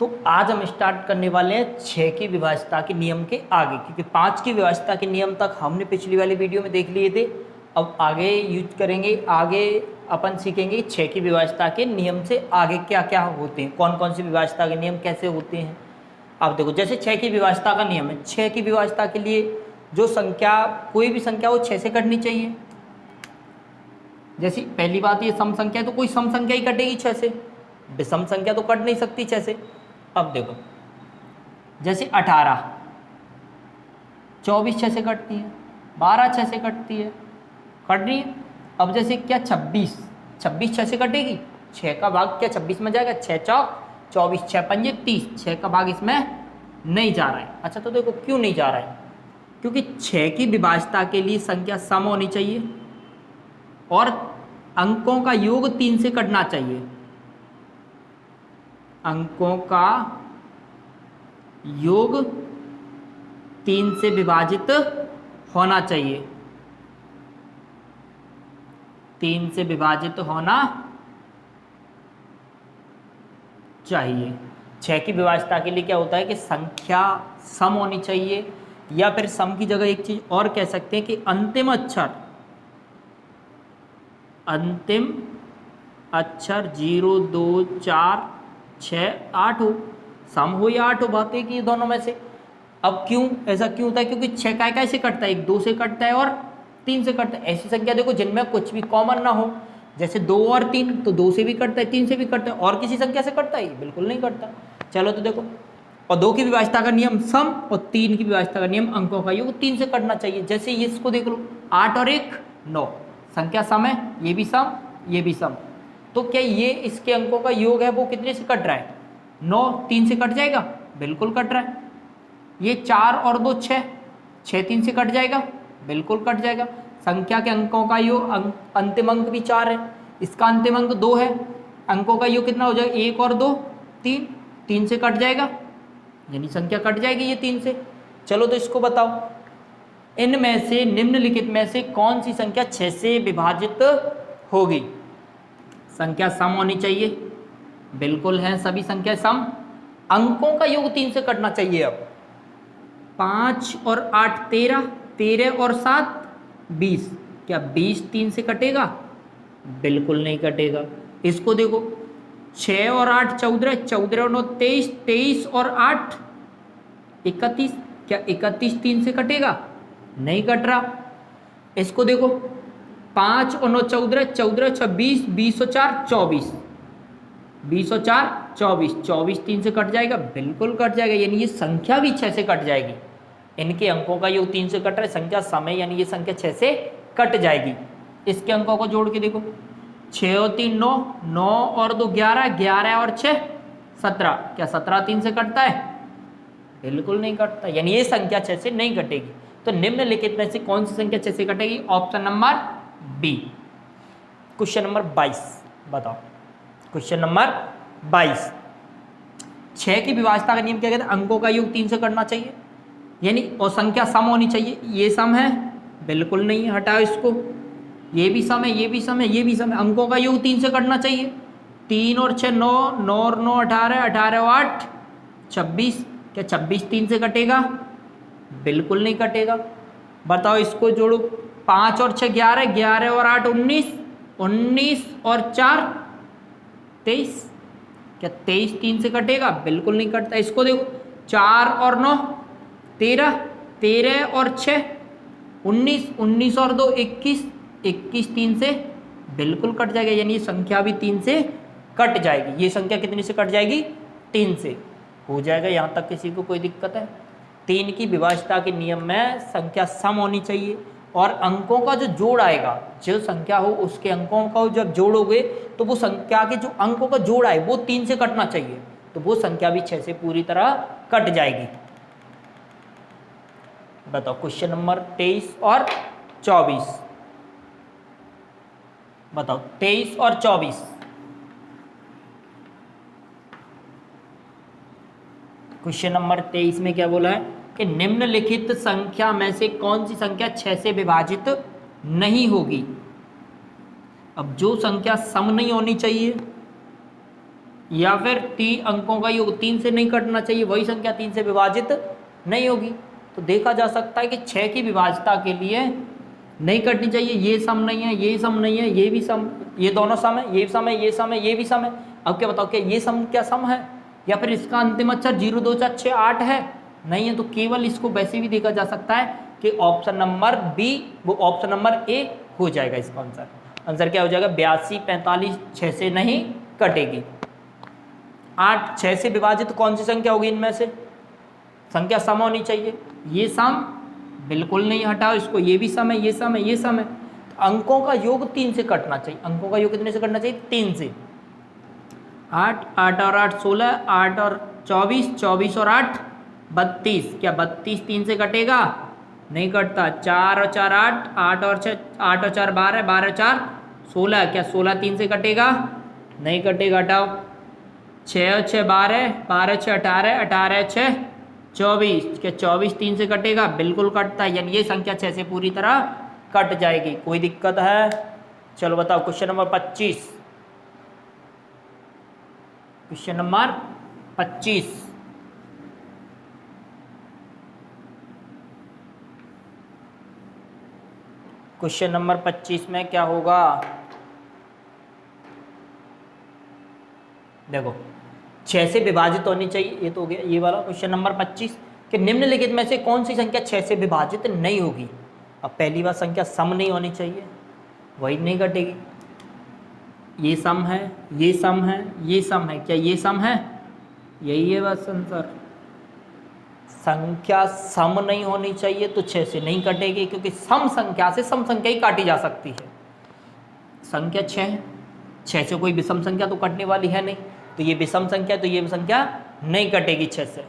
तो आज हम स्टार्ट करने वाले हैं 6 की विभाज्यता के नियम के आगे, क्योंकि 5 की विभाज्यता के नियम तक हमने पिछली वाली वीडियो में देख लिए थे। अब आगे यूज करेंगे, आगे अपन सीखेंगे 6 की विभाज्यता के नियम से आगे क्या क्या होते हैं, कौन कौन सी विभाज्यता के नियम कैसे होते हैं। अब देखो, जैसे 6 की विभाज्यता का नियम है, 6 की विभाज्यता के लिए जो संख्या, कोई भी संख्या वो 6 से कटनी चाहिए। जैसे पहली बात, ये सम संख्या है तो कोई सम संख्या ही कटेगी 6 से, विषम संख्या तो कट नहीं सकती 6 से। अब देखो, जैसे 18, 24 6 से कटती है, 12 6 से कटती है, कट रही है। अब जैसे क्या 26 6 से कटेगी, 6 का भाग क्या 26 में जाएगा, 6 चौक 24, 6 पंजे 30, 6 का भाग इसमें नहीं जा रहा है। अच्छा, तो देखो क्यों नहीं जा रहा है, क्योंकि 6 की विभाज्यता के लिए संख्या सम होनी चाहिए और अंकों का योग 3 से कटना चाहिए। अंकों का योग 3 से विभाजित होना चाहिए, 3 से विभाजित होना चाहिए। 6 की विभाज्यता के लिए क्या होता है कि संख्या सम होनी चाहिए, या फिर सम की जगह एक चीज और कह सकते हैं कि अंतिम अक्षर 0 2 4 6 8 हो, सम हो या 8 हो, बात है कि दोनों में से। अब क्यों ऐसा क्यों होता है, क्योंकि 6 काय से कटता है, एक 2 से कटता है और 3 से कटता है। ऐसी संख्या देखो जिनमें कुछ भी कॉमन ना हो, जैसे 2 और 3, तो 2 से भी कटता है, 3 से भी कटता है, और किसी संख्या से कटता है बिल्कुल नहीं कटता। चलो तो देखो, और 2 की विभाज्यता का नियम सम, और 3 की विभाज्यता का नियम अंकों का योग 3 से कटना चाहिए। जैसे ये इसको देख लो, 8 और 1 9, संख्या सम है, ये भी सम ये भी सम, तो क्या ये इसके अंकों का योग है वो कितने से कट रहा है, 9 3 से कट जाएगा, बिल्कुल कट रहा है। ये 4 और 2 6, 6 3 से कट जाएगा, बिल्कुल कट जाएगा। संख्या के अंकों का योग, अंतिम अंक भी 4 है, इसका अंतिम अंक 2 है, अंकों का योग कितना हो जाएगा, 1 और 2 3, 3 से कट जाएगा, यानी संख्या कट जाएगी ये 3 से। चलो तो इसको बताओ, इनमें से निम्नलिखित में से कौन सी संख्या 6 से विभाजित होगी। संख्या सम होनी चाहिए, बिल्कुल है सभी संख्या सम। अंकों का योग 3 से कटना चाहिए। अब 5 और 8 13, 13 और 7 20, क्या 20 3 से कटेगा, बिल्कुल नहीं कटेगा। इसको देखो, 6 और 8 14, 14 और 9 23, 23 और 8 31, क्या 31 3 से कटेगा, नहीं कट रहा। इसको देखो, 5 और 9 14, 14 26, 20 और 4 24, 20 और 4 24, 24 3 से कट जाएगा, बिल्कुल कट जाएगा, यानी ये संख्या भी 6 से कट जाएगी। इनके अंकों का योग 3 से कट रहा है, संख्या समय, यानी ये संख्या 6 से कट जाएगी। इसके अंकों को जोड़ के देखो, 6 और 3 9, 9 और 2 11, 11 और 6 17, क्या 17 3 से कटता है, बिल्कुल नहीं कटता, यानी ये संख्या 6 से नहीं कटेगी। तो निम्नलिखित में से कौन सी संख्या 6 से कटेगी, option number B. Question number 22 बताओ, क्वेश्चन नंबर 22, 6 की विभाज्यता का नियम क्या कहता है, अंकों का योग 3 से करना चाहिए, यानी और संख्या सम होनी चाहिए। ये सम है, बिल्कुल नहीं है, हटाओ इसको, ये भी सम है, ये भी सम है, ये भी सम है, अंकों का योग 3 से करना चाहिए। 3 और 6 9, 9 और 9 18, 18 और 8 26, क्या 26 3 से कटेगा, बिल्कुल नहीं कटेगा। बताओ इसको जोड़ो, 5 और 6 11, 11 और 8 19, 19 और 4 23, क्या 23 3 से कटेगा, बिल्कुल नहीं कटता। इसको देखो, 4 और 9 13, 13 और 6 19, 19 और 2 21, 21 3 से बिल्कुल कट जाएगा, यानी ये संख्या भी 3 से कट जाएगी। ये संख्या कितनी से कट जाएगी, 3 से हो जाएगा। यहाँ तक किसी को कोई दिक्कत है? 3 की विभाज्यता के नियम में संख्या सम होनी चाहिए, और अंकों का जो जोड़ आएगा, जो संख्या हो उसके अंकों का जब जोड़ोगे तो वो संख्या के जो अंकों का जोड़ आए वो 3 से कटना चाहिए, तो वो संख्या भी 6 से पूरी तरह कट जाएगी। बताओ क्वेश्चन नंबर 23 और 24 बताओ, 23 और 24 क्वेश्चन नंबर 23 में क्या बोला है कि निम्नलिखित संख्या में से कौन सी संख्या 6 से विभाजित नहीं होगी। अब जो संख्या सम नहीं होनी चाहिए या फिर 3 अंकों का योग 3 से नहीं कटना चाहिए, वही संख्या 3 से विभाजित नहीं होगी। तो देखा जा सकता है कि 6 की विभाज्यता के लिए नहीं कटनी चाहिए, ये सम नहीं है, ये सम नहीं है, ये भी सम, ये दोनों सम है, ये सम है, ये सम है, ये भी सम है। अब क्या बताओ, क्या ये सम क्या सम है, या फिर इसका अंतिम अक्षर 0 2 4 6 8 है? नहीं है। तो केवल इसको वैसे भी देखा जा सकता है कि ऑप्शन नंबर बी वो ऑप्शन नंबर ए हो जाएगा इसका आंसर। आंसर क्या हो जाएगा, 82 45 6 से नहीं कटेगी। 8 6 से विभाजित कौन सी संख्या होगी इनमें से? संख्या सम होनी चाहिए। ये सम बिल्कुल नहीं, हटाओ इसको, ये भी सम है, ये सम है, ये सम है। तो अंकों का योग 3 से कटना चाहिए। अंकों का योग कितने से कटना चाहिए? 3 से। 8 8 और 8 16, 8 और 24, 24 और 8 32। क्या 32 3 से कटेगा? नहीं कटता। 4 और 4 8, 8 और 6 8 और 4 12, 12 और 4 16। क्या 16 3 से कटेगा? नहीं कटेगा, हटाओ। 6 और 6 12, 12 6 18, 18 6 24। क्या 24 3 से कटेगा? बिल्कुल कटता है, यानी ये संख्या 6 से पूरी तरह कट जाएगी। कोई दिक्कत है? चलो बताओ question number 25। Question number 25। Question number 25 में क्या होगा? देखो 6 से विभाजित होनी चाहिए, ये तो हो गया ये वाला क्वेश्चन नंबर 25 कि निम्नलिखित में से कौन सी संख्या 6 से विभाजित नहीं होगी? अब पहली बात, संख्या सम नहीं होनी चाहिए, वही नहीं कटेगी। ये सम है, ये सम है, ये सम है। क्या ये सम है? यही है बस आंसर। संख्या सम नहीं होनी चाहिए तो 6 से नहीं कटेगी, क्योंकि सम संख्या से सम संख्या ही काटी जा सकती है। संख्या 6 है, 6 से कोई विषम संख्या तो कटने वाली है नहीं, तो ये विषम संख्या, तो ये संख्या नहीं कटेगी 6 से।